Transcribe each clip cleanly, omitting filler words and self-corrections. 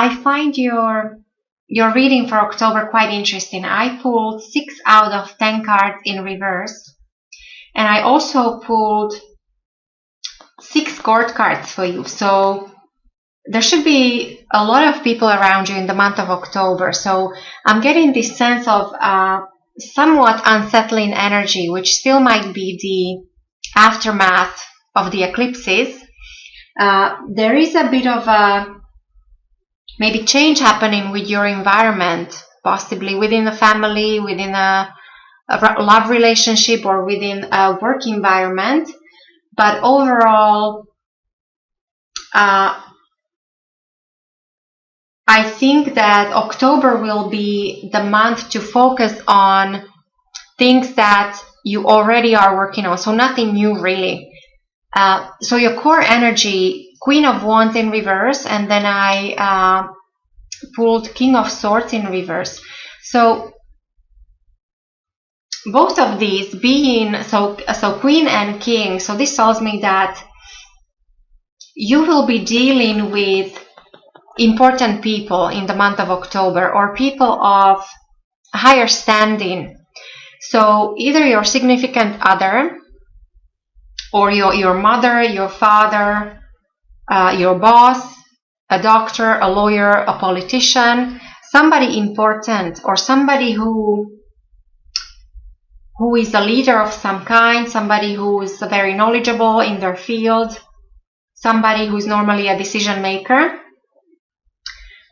I find your reading for October quite interesting. I pulled 6 out of 10 cards in reverse, and I also pulled 6 court cards for you. So there should be a lot of people around you in the month of October. So I'm getting this sense of somewhat unsettling energy, which still might be the aftermath of the eclipses. There is a bit of a maybe change happening with your environment, possibly within a family, within a love relationship, or within a work environment. But overall, I think that October will be the month to focus on things that you already are working on. So nothing new really. So your core energy, Queen of Wands in reverse, and then I pulled King of Swords in reverse. So both of these being, so Queen and King, so this tells me that you will be dealing with important people in the month of October, or people of higher standing. So either your significant other, or your mother, your father, your boss, a doctor, a lawyer, a politician, somebody important, or somebody who is a leader of some kind, somebody who is very knowledgeable in their field, somebody who is normally a decision maker.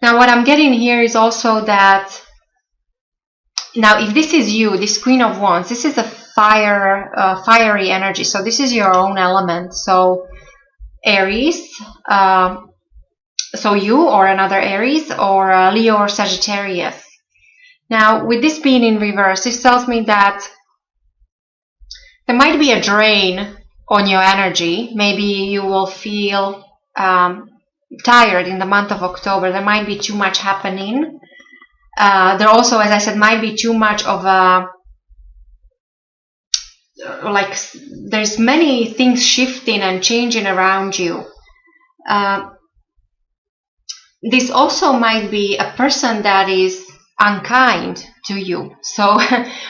Now what I'm getting here is also that, now if this is you, this Queen of Wands, this is a fiery energy, so this is your own element. So Aries, so you or another Aries, or Leo or Sagittarius. Now with this being in reverse, this tells me that there might be a drain on your energy. Maybe you will feel tired in the month of October. There might be too much happening. There also, as I said, might be too much of a, like, there's many things shifting and changing around you. This also might be a person that is unkind to you. So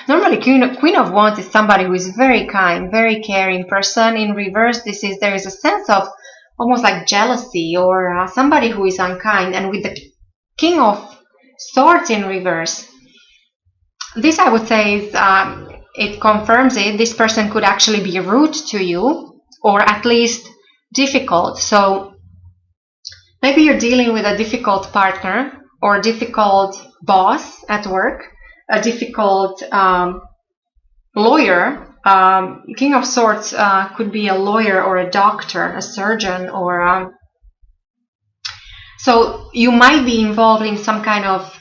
normally Queen of Wands is somebody who is very kind, very caring person. In reverse, there is a sense of almost like jealousy, or somebody who is unkind. And with the King of Swords in reverse, this I would say is, it confirms it. This person could actually be rude to you, or at least difficult. So maybe you're dealing with a difficult partner, or a difficult boss at work, a difficult lawyer. King of Swords could be a lawyer, or a doctor, a surgeon, or so you might be involved in some kind of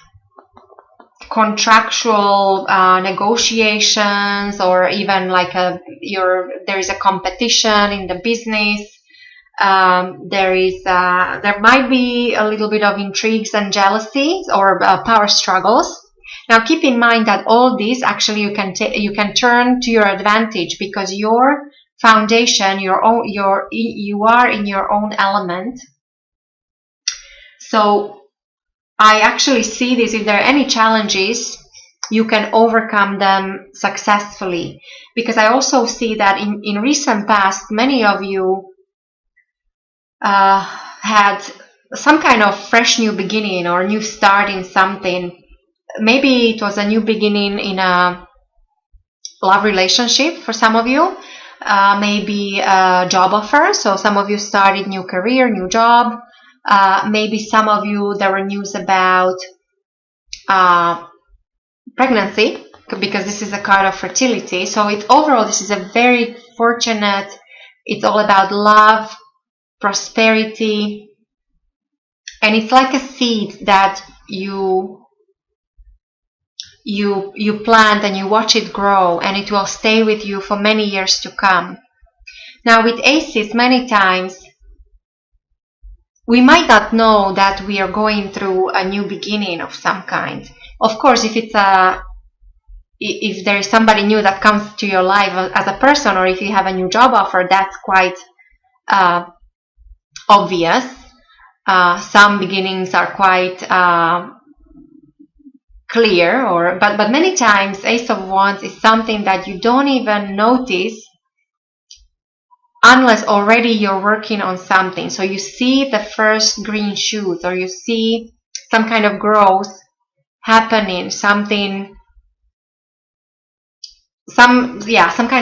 contractual negotiations, or even like there is a competition in the business. There might be a little bit of intrigues and jealousies, or power struggles. Now keep in mind that all this actually you can turn to your advantage, because your foundation, you are in your own element. So I actually see this, if there are any challenges, you can overcome them successfully. Because I also see that in recent past, many of you had some kind of fresh new beginning, or new start in something. Maybe it was a new beginning in a love relationship for some of you, maybe a job offer. So some of you started new career, new job. Maybe some of you, there were news about pregnancy, because this is a card of fertility. So overall, this is a very fortunate, it's all about love, prosperity, and it's like a seed that you plant and you watch it grow, and it will stay with you for many years to come. Now with aces, many times we might not know that we are going through a new beginning of some kind. Of course, if there is somebody new that comes to your life as a person, or if you have a new job offer, that's quite obvious. Some beginnings are quite clear, but many times Ace of Wands is something that you don't even notice unless already you're working on something. So you see the first green shoots, or you see some kind of growth happening, some kind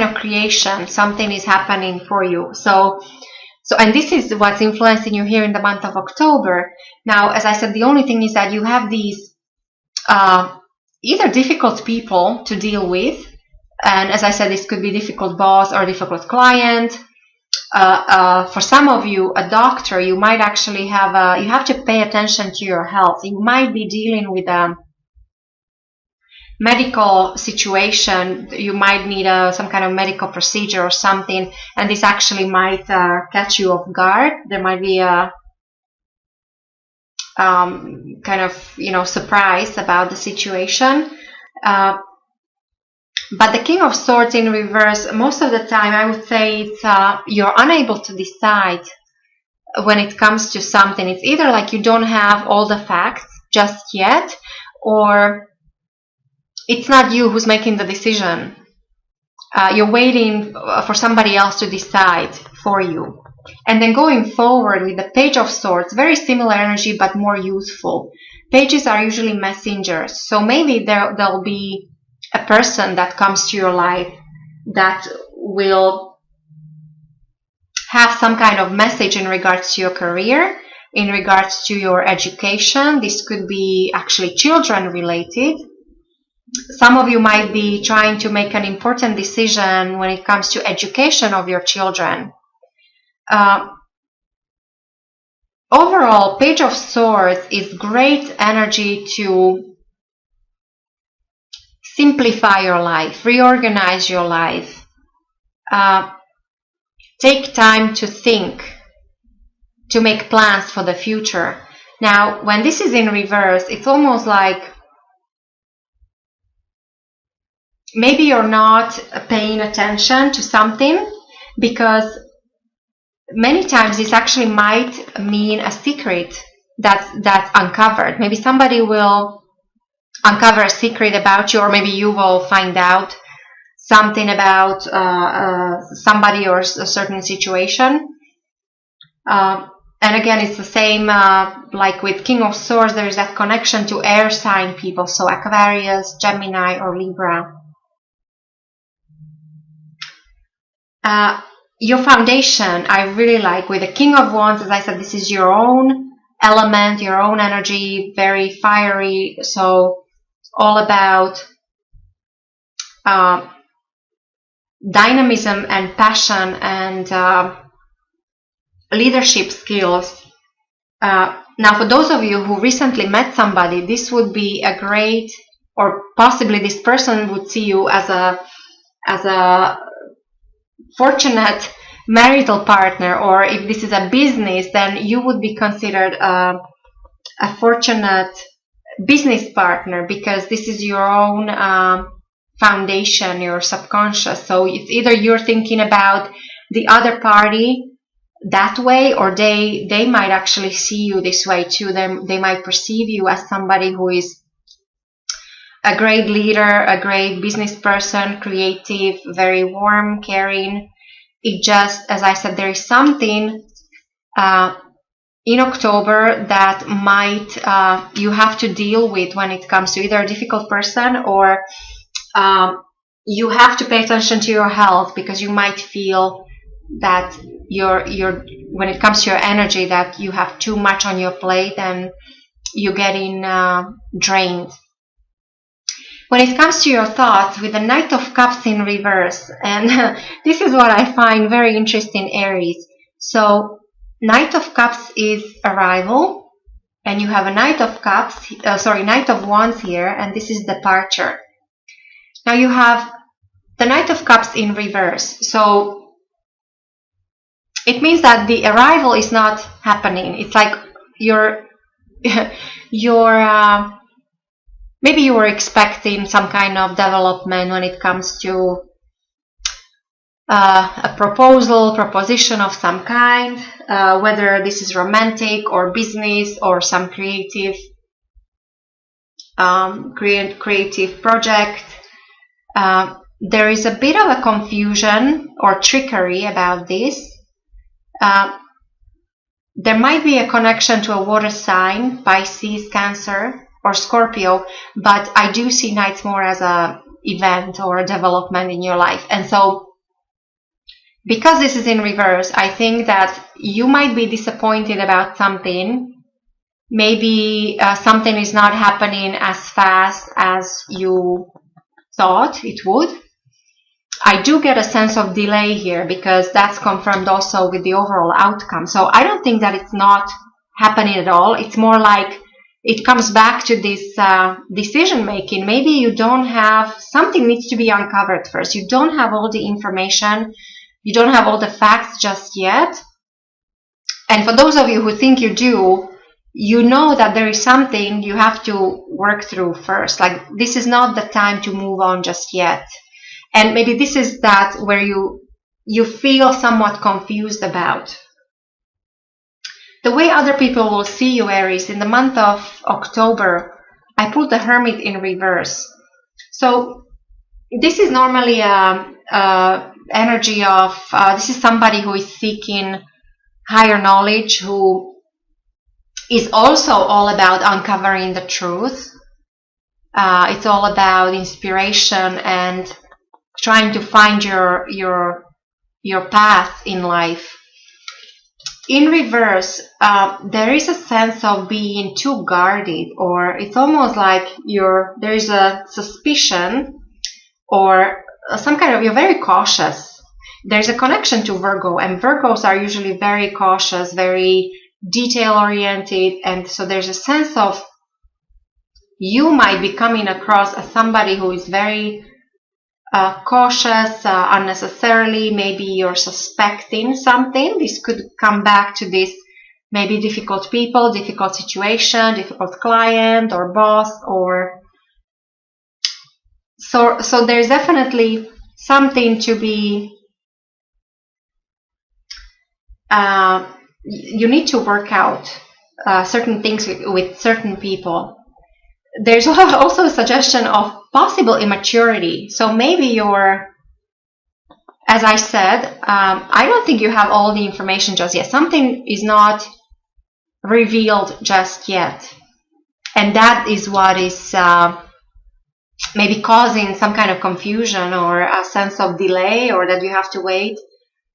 of creation, something is happening for you. So and this is what's influencing you here in the month of October. Now, as I said, the only thing is that you have these either difficult people to deal with, and as I said, this could be difficult boss or difficult client. For some of you, a doctor, you might actually you have to pay attention to your health. You might be dealing with a medical situation. You might need some kind of medical procedure or something, and this actually might catch you off guard. There might be a kind of, surprise about the situation. But the King of Swords in reverse, most of the time, I would say it's you're unable to decide when it comes to something. It's either like you don't have all the facts just yet, or it's not you who's making the decision. You're waiting for somebody else to decide for you. And then going forward with the Page of Swords, very similar energy but more youthful. Pages are usually messengers, so maybe there'll be a person that comes to your life that will have some kind of message in regards to your career, in regards to your education. This could be actually children related. Some of you might be trying to make an important decision when it comes to education of your children. Overall, Page of Swords is great energy to simplify your life, reorganize your life, take time to think, to make plans for the future. Now, when this is in reverse, it's almost like maybe you're not paying attention to something, because many times this actually might mean a secret that's uncovered. Maybe somebody will uncover a secret about you, or maybe you will find out something about somebody or a certain situation. And again, it's the same like with King of Swords. There is that connection to air sign people, so Aquarius, Gemini, or Libra. Your foundation, I really like. With the King of Wands, as I said, this is your own element, your own energy, very fiery. So all about dynamism and passion and leadership skills. Now, for those of you who recently met somebody, this would be a great, or possibly this person would see you as a fortunate marital partner, or if this is a business, then you would be considered a fortunate business partner, because this is your own foundation, your subconscious. So it's either you're thinking about the other party that way, or they might actually see you this way too. They might perceive you as somebody who is a great leader, a great business person, creative, very warm, caring. It just, as I said, there is something in October that might you have to deal with when it comes to either a difficult person, or you have to pay attention to your health, because you might feel that when it comes to your energy, that you have too much on your plate and you're getting drained. When it comes to your thoughts, with the Knight of Cups in reverse, and this is what I find very interesting, Aries. So Knight of Cups is arrival, and you have a Knight of Wands here, and this is departure. Now you have the Knight of Cups in reverse. So it means that the arrival is not happening. It's like maybe you were expecting some kind of development when it comes to a proposition of some kind, whether this is romantic or business or some creative project. There is a bit of a confusion or trickery about this. There might be a connection to a water sign, Pisces, Cancer, or Scorpio, but I do see nights more as a event or a development in your life. And so, because this is in reverse, I think that you might be disappointed about something. Maybe something is not happening as fast as you thought it would. I do get a sense of delay here because that's confirmed also with the overall outcome. So I don't think that it's not happening at all. It's more like it comes back to this decision making. Maybe you don't have, something needs to be uncovered first. You don't have all the information. You don't have all the facts just yet. And for those of you who think you do, you know that there is something you have to work through first. Like, this is not the time to move on just yet. And maybe this is that where you feel somewhat confused about. The way other people will see you, Aries, in the month of October, I put the Hermit in reverse. So this is normally energy of, this is somebody who is seeking higher knowledge, who is also all about uncovering the truth. It's all about inspiration and trying to find your path in life. In reverse, there is a sense of being too guarded, or it's almost like there is a suspicion or some kind of, you're very cautious. There's a connection to Virgo, and Virgos are usually very cautious, very detail-oriented, and so there's a sense of you might be coming across as somebody who is very cautious unnecessarily. Maybe you're suspecting something. This could come back to this maybe difficult people, difficult situation, difficult client or boss, or so there's definitely something to be you need to work out certain things with certain people. There's also a suggestion of possible immaturity. So maybe you're, as I said, I don't think you have all the information just yet. Something is not revealed just yet. And that is what is maybe causing some kind of confusion or a sense of delay, or that you have to wait.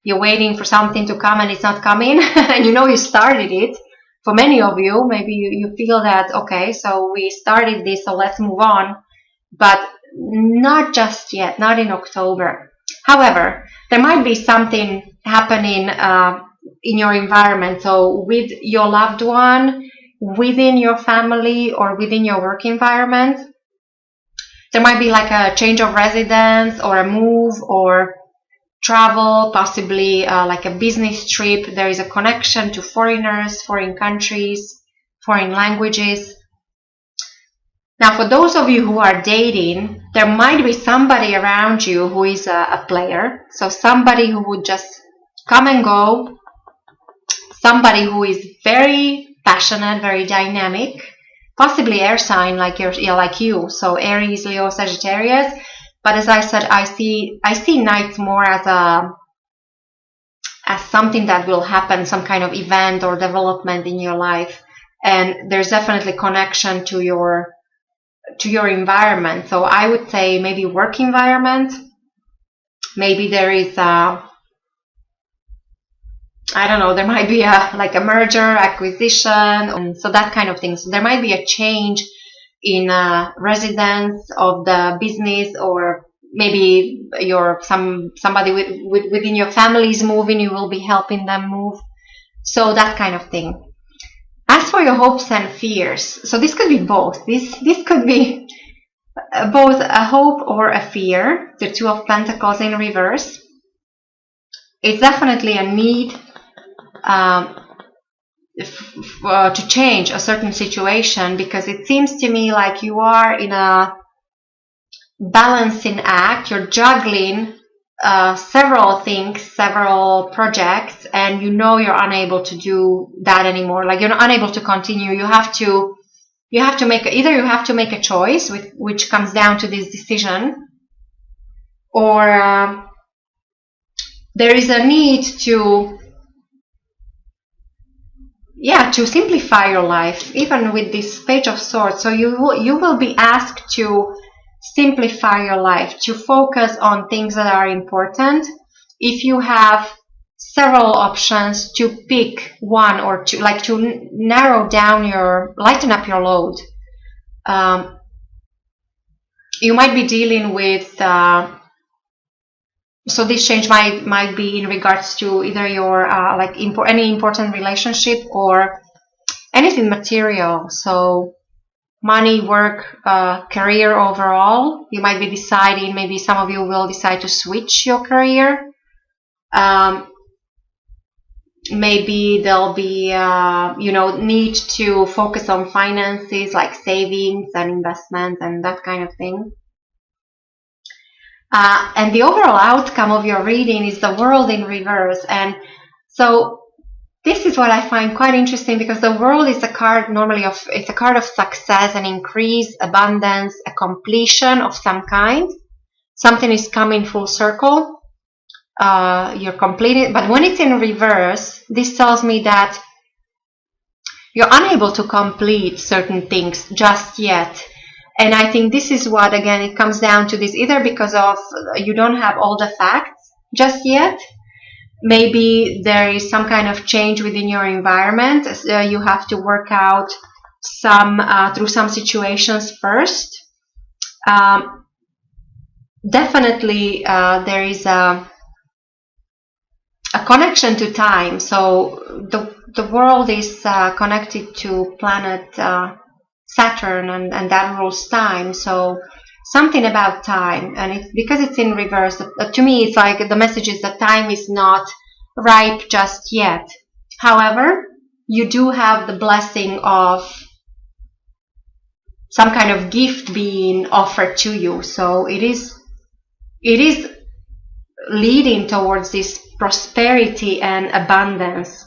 You're waiting for something to come and it's not coming. And you know you started it. For many of you, maybe you feel that, okay, so we started this, so let's move on. But not just yet, not in October. However, there might be something happening in your environment. So with your loved one, within your family, or within your work environment, there might be like a change of residence or a move or travel, possibly like a business trip. There is a connection to foreigners, foreign countries, foreign languages. Now, for those of you who are dating, there might be somebody around you who is a player. So somebody who would just come and go, somebody who is very passionate, very dynamic, possibly air sign like you. So Aries, Leo, Sagittarius. But as I said, I see nights more as something that will happen, some kind of event or development in your life. And there's definitely connection to your environment. So I would say maybe work environment. Maybe there is I don't know, there might be like a merger, acquisition, so that kind of thing. So there might be a change in residence of the business, or maybe somebody within your family is moving, you will be helping them move. So that kind of thing. As for your hopes and fears, so this could be both. This could be both a hope or a fear, the Two of Pentacles in reverse. It's definitely a need to change a certain situation, because it seems to me like you are in a balancing act. You're juggling several things, several projects, and you know you're unable to do that anymore. Like you're unable to continue. You have to make a choice, which comes down to this decision, or there is a need to simplify your life, even with this Page of Swords. So you will be asked to simplify your life, to focus on things that are important. If you have several options, to pick one or two, like to narrow down lighten up your load. You might be dealing with so this change might be in regards to either your any important relationship or anything material. So money, work, career overall. You might be deciding, maybe some of you will decide to switch your career. Maybe there'll be need to focus on finances, like savings and investments and that kind of thing. And the overall outcome of your reading is the World in reverse. And so this is what I find quite interesting, because the World is a card it's a card of success, an increase, abundance, a completion of some kind. Something is coming full circle. You're completed. But when it's in reverse, this tells me that you're unable to complete certain things just yet. And I think this is what, again, it comes down to this, either because of you don't have all the facts just yet. Maybe there is some kind of change within your environment. You have to work out through some situations first. Definitely, there is a connection to time. So the world is connected to planet Saturn, and that rules time. So something about time, and because it's in reverse, to me it's like the message is that time is not ripe just yet. However, you do have the blessing of some kind of gift being offered to you. So it is leading towards this prosperity and abundance.